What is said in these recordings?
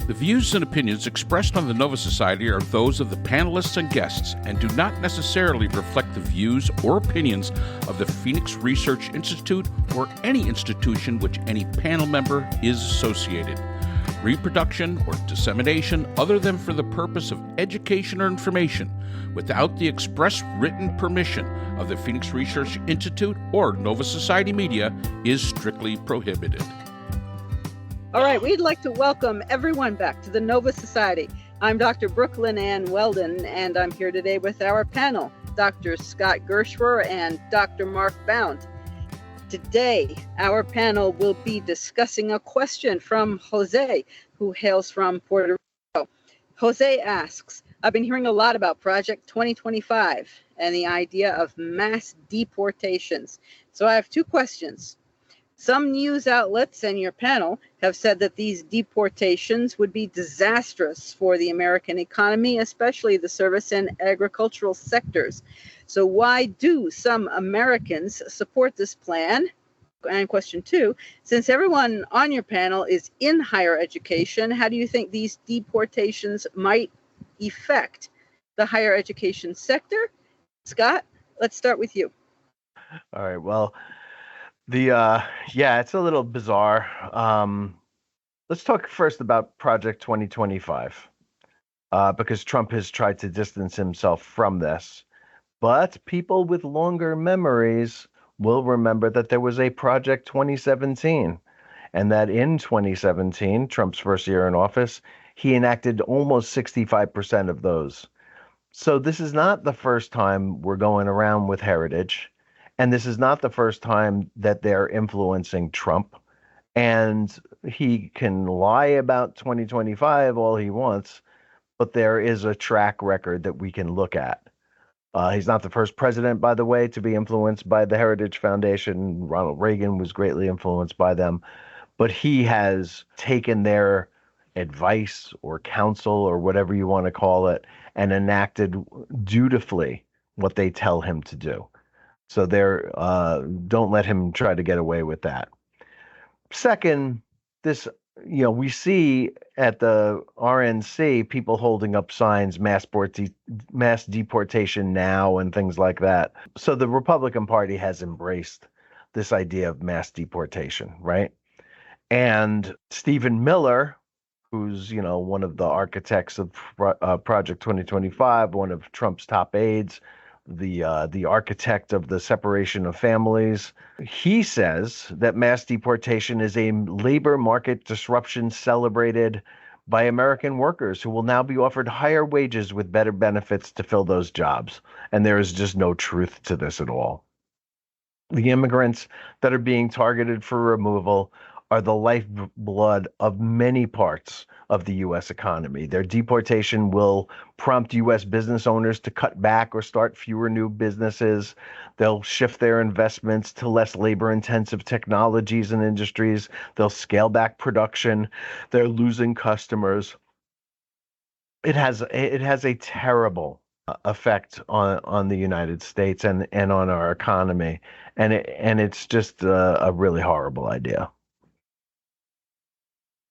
The views and opinions expressed on the Nova Society are those of the panelists and guests and do not necessarily reflect the views or opinions of the Phoenix Research Institute or any institution which any panel member is associated. Reproduction or dissemination other than for the purpose of education or information without the express written permission of the Phoenix Research Institute or Nova Society Media is strictly prohibited. All right, we'd like to welcome everyone back to the Nova Society. I'm Dr. Brooklyn Ann Weldon, and I'm here today with our panel, Dr. Scott Gershwer and Dr. Mark Bound. Today, our panel will be discussing a question from Jose, who hails from Puerto Rico. Jose asks, I've been hearing a lot about Project 2025 and the idea of mass deportations. So I have two questions. Some news outlets and your panel have said that these deportations would be disastrous for the American economy, especially the service and agricultural sectors. So why do some Americans support this plan? And question two, since everyone on your panel is in higher education, how do you think these deportations might affect the higher education sector? Scott, let's start with you. All right, well, it's a little bizarre. Let's talk first about Project 2025, because Trump has tried to distance himself from this. But people with longer memories will remember that there was a Project 2017, and that in 2017, Trump's first year in office, he enacted almost 65% of those. So this is not the first time we're going around with heritage. And this is not the first time that they're influencing Trump. And he can lie about 2025 all he wants, but there is a track record that we can look at. He's not the first president, by the way, to be influenced by the Heritage Foundation. Ronald Reagan was greatly influenced by them. But he has taken their advice or counsel or whatever you want to call it and enacted dutifully what they tell him to do. So don't let him try to get away with that. Second, we see at the RNC people holding up signs, mass deportation now and things like that. So the Republican Party has embraced this idea of mass deportation, right? And Stephen Miller, who's, one of the architects of Project 2025, one of Trump's top aides, the architect of the separation of families. He says that mass deportation is a labor market disruption celebrated by American workers who will now be offered higher wages with better benefits to fill those jobs. And there is just no truth to this at all. The immigrants that are being targeted for removal are the lifeblood of many parts of the U.S. economy. Their deportation will prompt U.S. business owners to cut back or start fewer new businesses. They'll shift their investments to less labor-intensive technologies and industries. They'll scale back production. They're losing customers. It has a terrible effect on the United States and on our economy, and it's just a really horrible idea.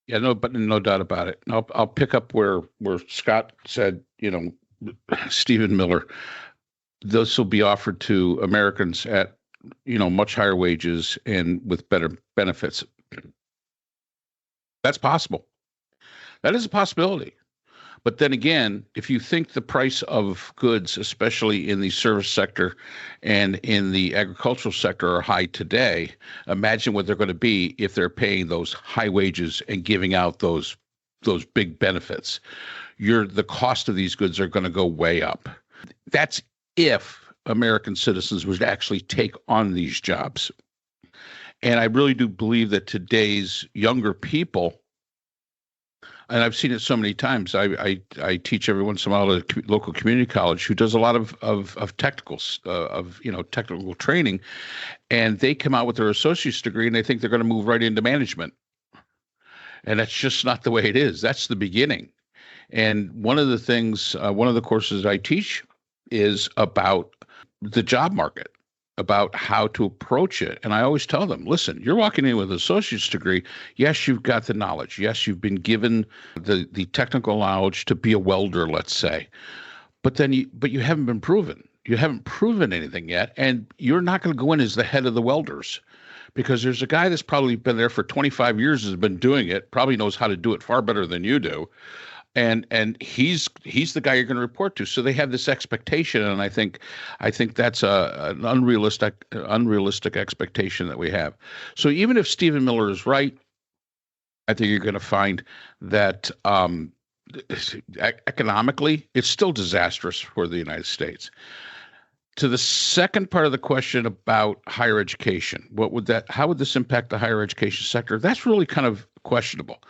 Yeah, no doubt about it. I'll pick up where Scott said, Stephen Miller, this will be offered to Americans at, much higher wages and with better benefits. That's possible. That is a possibility. But then again, if you think the price of goods, especially in the service sector and in the agricultural sector, are high today, imagine what they're going to be if they're paying those high wages and giving out those big benefits. The cost of these goods are going to go way up. That's if American citizens would actually take on these jobs. And I really do believe that today's younger people, and I've seen it so many times. I teach every once in a while at a local community college who does a lot of technicals, technical training, and they come out with their associate's degree and they think they're going to move right into management. And that's just not the way it is. That's the beginning. And one of the courses I teach is about the job market. about how to approach it. And I always tell them, listen, you're walking in with an associate's degree. Yes, you've got the knowledge. Yes, you've been given the technical knowledge to be a welder, let's say. But you haven't been proven. You haven't proven anything yet. And you're not going to go in as the head of the welders, because there's a guy that's probably been there for 25 years, has been doing it, probably knows how to do it far better than you do. And he's the guy you're going to report to. So they have this expectation, and I think that's an unrealistic expectation that we have. So even if Stephen Miller is right, I think you're going to find that economically, it's still disastrous for the United States. To the second part of the question about higher education, how would this impact the higher education sector? That's really kind of questionable.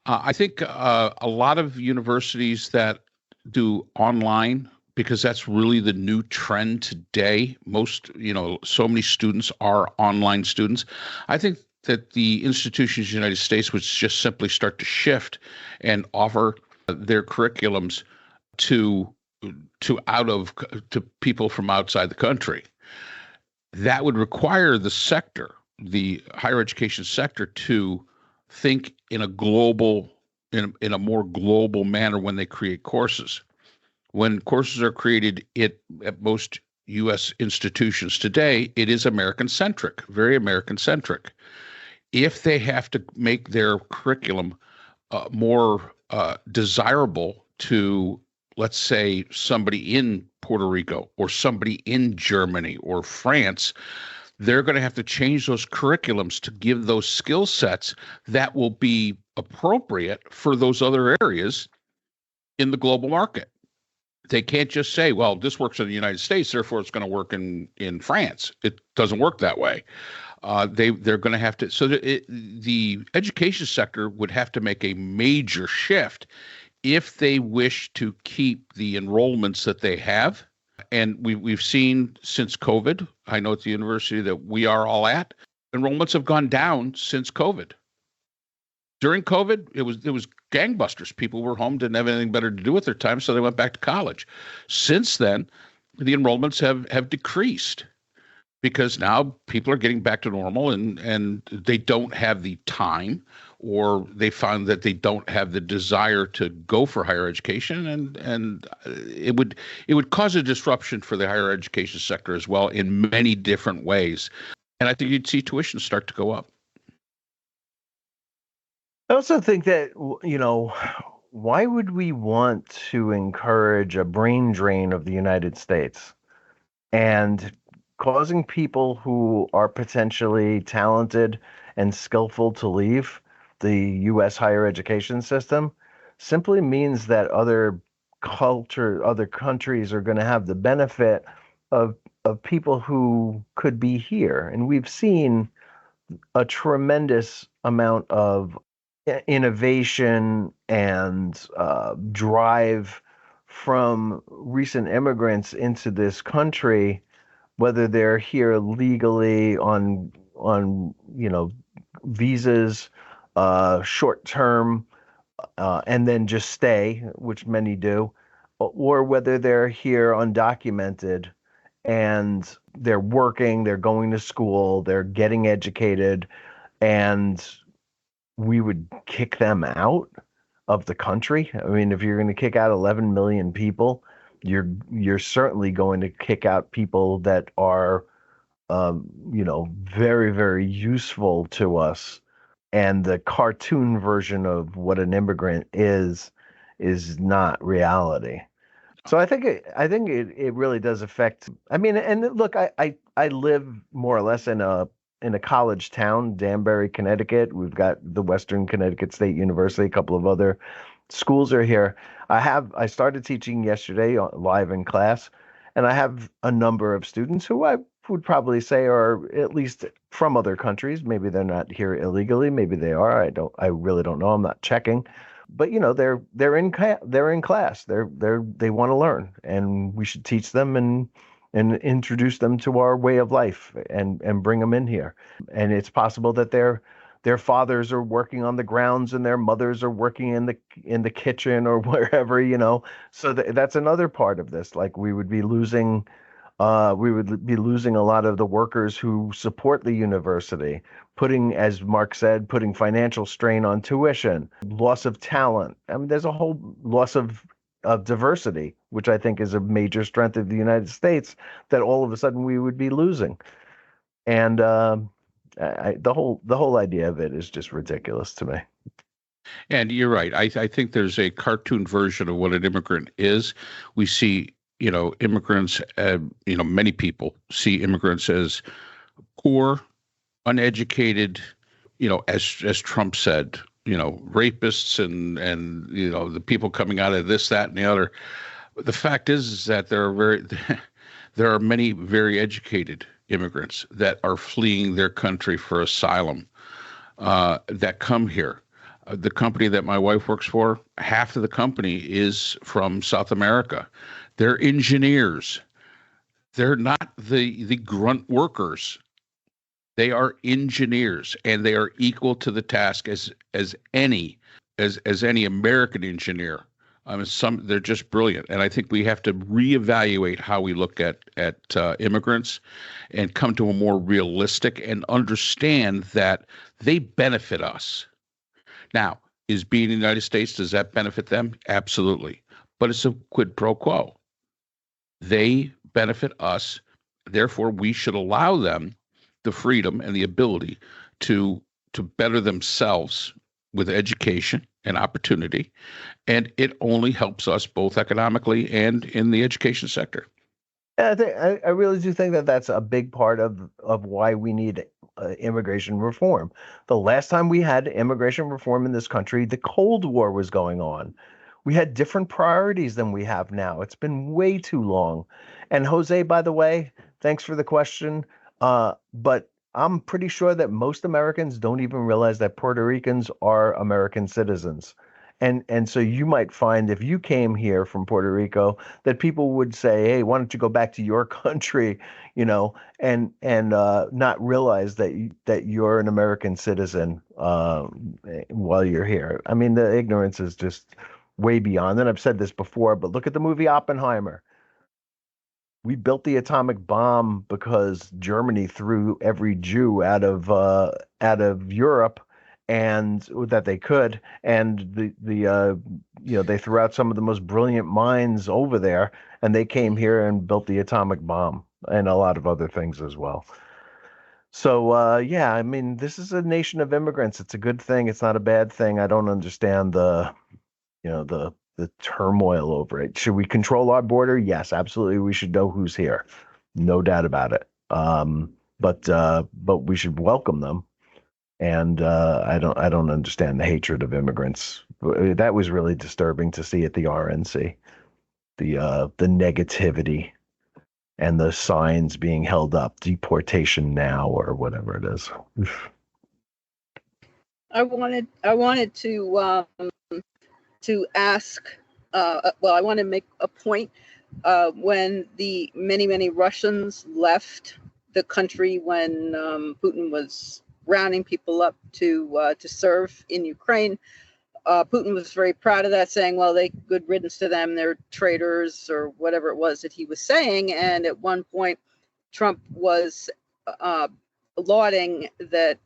I think a lot of universities that do online, because that's really the new trend today. So many students are online students. I think that the institutions in the United States would just simply start to shift and offer their curriculums to people from outside the country. That would require the higher education sector, to think in a more global manner when they create courses. When courses are created at most U.S. institutions today, it is American-centric, very American-centric. If they have to make their curriculum more desirable to, let's say, somebody in Puerto Rico or somebody in Germany or France, they're going to have to change those curriculums to give those skill sets that will be appropriate for those other areas in the global market. They can't just say, well, this works in the United States, therefore it's going to work in France. It doesn't work that way. They're going to have to. So the education sector would have to make a major shift if they wish to keep the enrollments that they have. And we've seen since COVID, I know at the university that we are all at, enrollments have gone down since COVID. During COVID, it was gangbusters. People were home, didn't have anything better to do with their time, so they went back to college. Since then, the enrollments have decreased, because now people are getting back to normal, and they don't have the time, or they found that they don't have the desire to go for higher education, and it would cause a disruption for the higher education sector as well in many different ways. And I think you'd see tuition start to go up. I also think that, why would we want to encourage a brain drain of the United States and causing people who are potentially talented and skillful to leave the U.S. higher education system? Simply means that other countries are going to have the benefit of people who could be here. And we've seen a tremendous amount of innovation and drive from recent immigrants into this country, whether they're here legally on visas, short term, and then just stay, which many do, or whether they're here undocumented and they're working, they're going to school, they're getting educated, and we would kick them out of the country. I mean, if you're going to kick out 11 million people, you're certainly going to kick out people that are, very, very useful to us. And the cartoon version of what an immigrant is not reality. So I think it really does affect. I mean, and look, I live more or less in a college town, Danbury, Connecticut. We've got the Western Connecticut State University. A couple of other schools are here. I started teaching yesterday live in class, and I have a number of students who I would probably say are at least from other countries. Maybe they're not here illegally. Maybe they are. I really don't know. I'm not checking. But they're in class. They want to learn, and we should teach them and introduce them to our way of life and bring them in here. And it's possible that their fathers are working on the grounds and their mothers are working in the kitchen or wherever, So that's another part of this. Like, we would be losing We would be losing a lot of the workers who support the university, putting, as Mark said, putting financial strain on tuition, loss of talent. I mean, there's a whole loss of diversity, which I think is a major strength of the United States that all of a sudden we would be losing. And the whole idea of it is just ridiculous to me. And you're right. I think there's a cartoon version of what an immigrant is. We see, immigrants, many people see immigrants as poor, uneducated, as Trump said, rapists and the people coming out of this, that, and the other. The fact is that there are many very educated immigrants that are fleeing their country for asylum, that come here. The company that my wife works for, half of the company is from South America. They're engineers. They're not the grunt workers. They are engineers, and they are equal to the task as any American engineer. They're just brilliant, and I think we have to reevaluate how we look at immigrants, and come to a more realistic and understand that they benefit us. Now, is being in the United States, does that benefit them? Absolutely. But it's a quid pro quo. They benefit us. Therefore, we should allow them the freedom and the ability to better themselves with education and opportunity. And it only helps us both economically and in the education sector. I really do think that that's a big part of why we need immigration reform. The last time we had immigration reform in this country, the Cold War was going on. We had different priorities than we have now. It's been way too long. And Jose, by the way, thanks for the question. But I'm pretty sure that most Americans don't even realize that Puerto Ricans are American citizens. And so you might find, if you came here from Puerto Rico, that people would say, "Hey, why don't you go back to your country?" and not realize that you're an American citizen while you're here. I mean, the ignorance is just way beyond. And I've said this before, but look at the movie Oppenheimer. We built the atomic bomb because Germany threw every Jew out of Europe, and that they could, and they threw out some of the most brilliant minds over there, and they came here and built the atomic bomb and a lot of other things as well. So yeah, I mean, this is a nation of immigrants. It's a good thing. It's not a bad thing. I don't understand the turmoil over it. Should we control our border? Yes, absolutely. We should know who's here. No doubt about it. But we should welcome them. And I don't understand the hatred of immigrants. That was really disturbing to see at the RNC, the negativity and the signs being held up, deportation now or whatever it is. I wanted to ask. I want to make a point. When the many Russians left the country, when Putin was rounding people up to serve in Ukraine, Putin was very proud of that, saying, "Well, good riddance to them. They're traitors," or whatever it was that he was saying. And at one point, Trump was lauding that,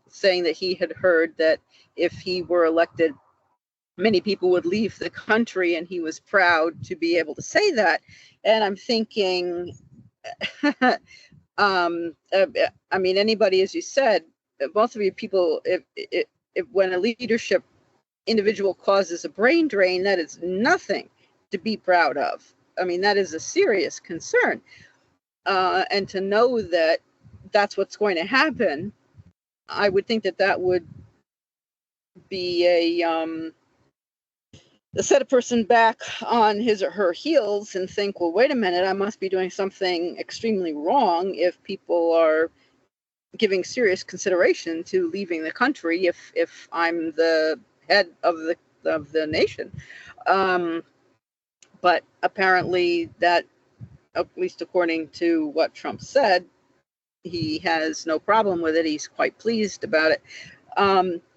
saying that he had heard that if he were elected, many people would leave the country, and he was proud to be able to say that. And I'm thinking, I mean, anybody, as you said, both of you people, if when a leadership individual causes a brain drain, that is nothing to be proud of. I mean, that is a serious concern. And to know that that's what's going to happen, I would think that would be set a person back on his or her heels and think, well, wait a minute, I must be doing something extremely wrong if people are giving serious consideration to leaving the country if I'm the head of the nation. But apparently that, at least according to what Trump said, he has no problem with it. He's quite pleased about it.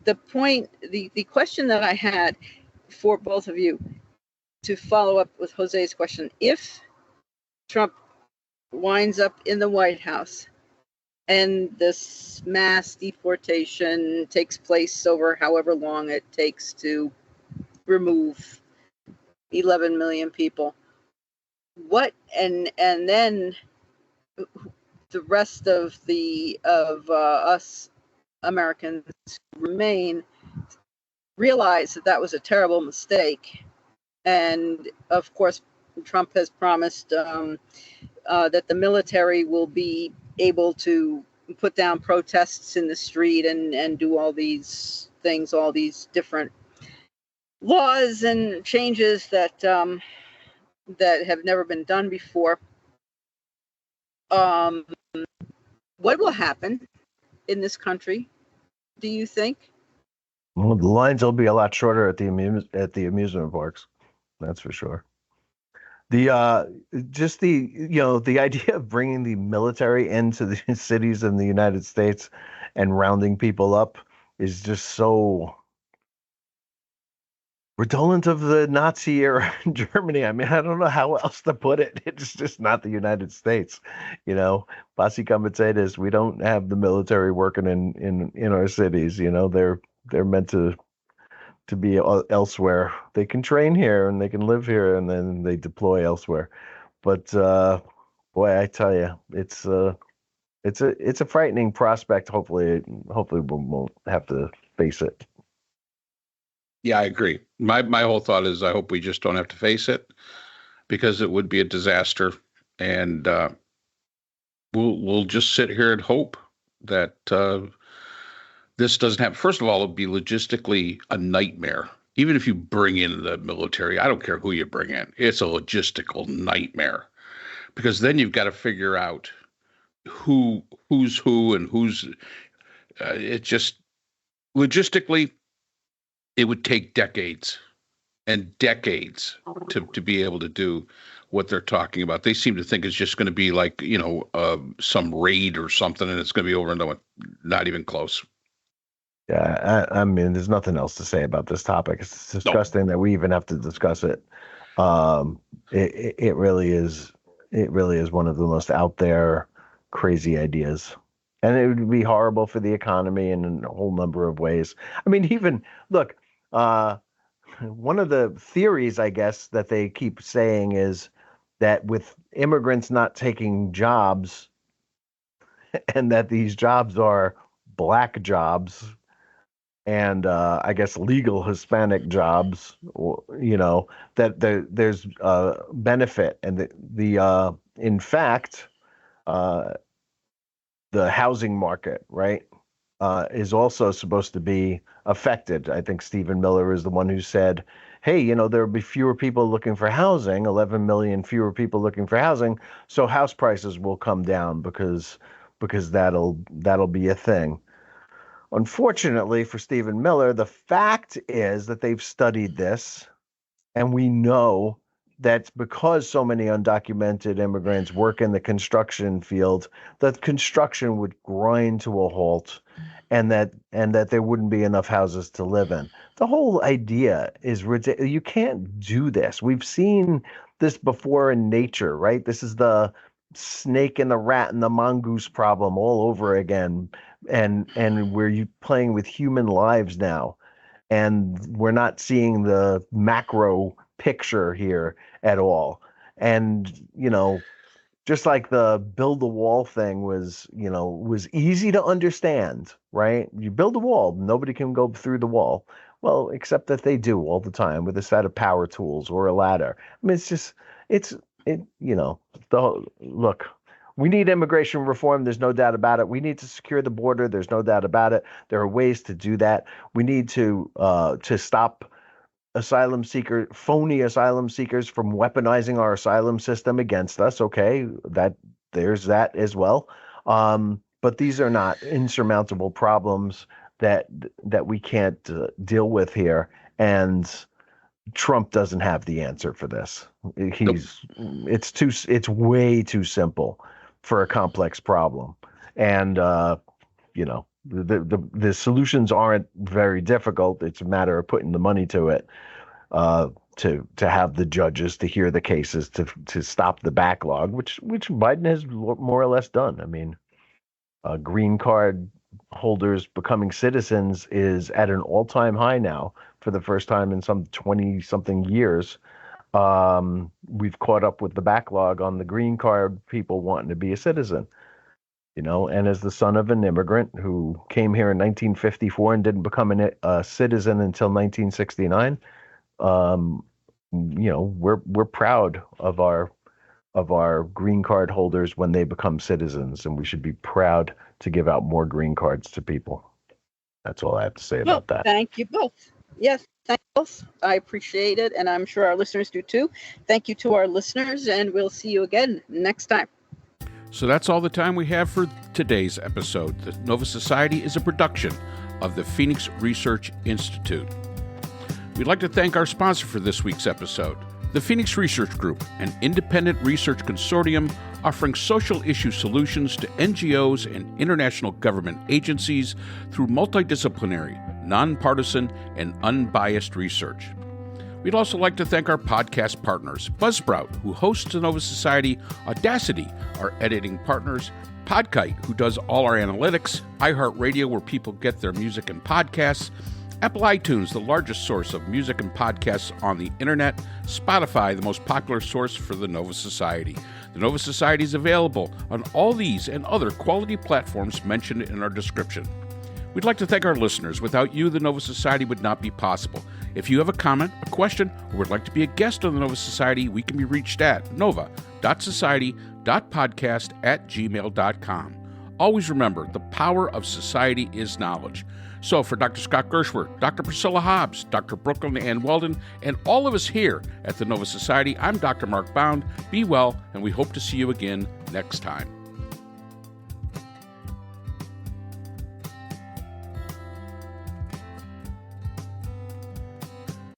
The question that I had for both of you, to follow up with Jose's question, if Trump winds up in the White House, and this mass deportation takes place over however long it takes to remove 11 million people. What and then the rest of us Americans who remain realize that was a terrible mistake, and of course Trump has promised that the military will be able to put down protests in the street and do all these things, all these different laws and changes that that have never been done before. What will happen in this country, do you think? Well, the lines will be a lot shorter at the amusement parks. That's for sure. The just the idea of bringing the military into the cities in the United States and rounding people up is just so redolent of the Nazi era in Germany. I mean, I don't know how else to put it. It's just not the United States, Posse comitatus. We don't have the military working in our cities. They're meant to be elsewhere. They can train here and they can live here, and then they deploy elsewhere. But boy, I tell you, it's a frightening prospect. Hopefully we won't have to face it. Yeah, I agree. My whole thought is I hope we just don't have to face it, because it would be a disaster, and we'll just sit here and hope that this doesn't happen. First of all, it'll be logistically a nightmare. Even if you bring in the military, I don't care who you bring in, it's a logistical nightmare, because then you've got to figure out who's who and who's. It just logistically. It would take decades and decades to be able to do what they're talking about. They seem to think it's just going to be like, some raid or something, and it's going to be over and done. Not even close. Yeah, I mean, there's nothing else to say about this topic. It's disgusting that we even have to discuss it. It really is. It really is one of the most out there, crazy ideas. And it would be horrible for the economy in a whole number of ways. I mean, even look, one of the theories, I guess, that they keep saying is that with immigrants not taking jobs, and that these jobs are black jobs, and I guess legal Hispanic jobs, that there's benefit, and in fact, the housing market, right, is also supposed to be affected. I think Stephen Miller is the one who said, hey, there'll be fewer people looking for housing, 11 million fewer people looking for housing, so house prices will come down because that'll be a thing. Unfortunately for Stephen Miller, the fact is that they've studied this, and we know that because so many undocumented immigrants work in the construction field, that construction would grind to a halt, and that there wouldn't be enough houses to live in. The whole idea is ridiculous. You can't do this. We've seen this before in nature, right? This is the snake and the rat and the mongoose problem all over again, and we're playing with human lives now, and we're not seeing the macro picture here at all. And just like the build the wall thing was easy to understand, right? You build a wall, nobody can go through the wall. Well, except that they do all the time with a set of power tools or a ladder. I mean, look, we need immigration reform. There's no doubt about it. We need to secure the border. There's no doubt about it. There are ways to do that. We need to stop phony asylum seekers from weaponizing our asylum system against us. Okay, there's that as well. But these are not insurmountable problems that we can't deal with here. And Trump doesn't have the answer for this. It's way too simple for a complex problem. And the solutions aren't very difficult. It's a matter of putting the money to it. to have the judges to hear the cases to stop the backlog, which Biden has more or less done. I mean, green card holders becoming citizens is at an all-time high now for the first time in some 20-something years. We've caught up with the backlog on the green card people wanting to be a citizen. And as the son of an immigrant who came here in 1954 and didn't become a citizen until 1969, we're proud of our green card holders when they become citizens, and we should be proud to give out more green cards to people. That's all I have to say about that. Thank you both. Yes, thank you both. I appreciate it, and I'm sure our listeners do too. Thank you to our listeners, and we'll see you again next time. So that's all the time we have for today's episode. The Nova Society is a production of the Phoenix Research Institute. We'd like to thank our sponsor for this week's episode, the Phoenix Research Group, an independent research consortium offering social issue solutions to NGOs and international government agencies through multidisciplinary, nonpartisan, and unbiased research. We'd also like to thank our podcast partners, Buzzsprout, who hosts the Nova Society, Audacity, our editing partners, Podkite, who does all our analytics, iHeartRadio, where people get their music and podcasts, Apple iTunes, the largest source of music and podcasts on the internet, Spotify, the most popular source for the Nova Society. The Nova Society is available on all these and other quality platforms mentioned in our description. We'd like to thank our listeners. Without you, the Nova Society would not be possible. If you have a comment, a question, or would like to be a guest on the Nova Society, we can be reached at nova.society.podcast@gmail.com. Always remember, the power of society is knowledge. So for Dr. Scott Gershwer, Dr. Priscilla Hobbs, Dr. Brooklyn Ann Weldon, and all of us here at the Nova Society, I'm Dr. Mark Bound. Be well, and we hope to see you again next time.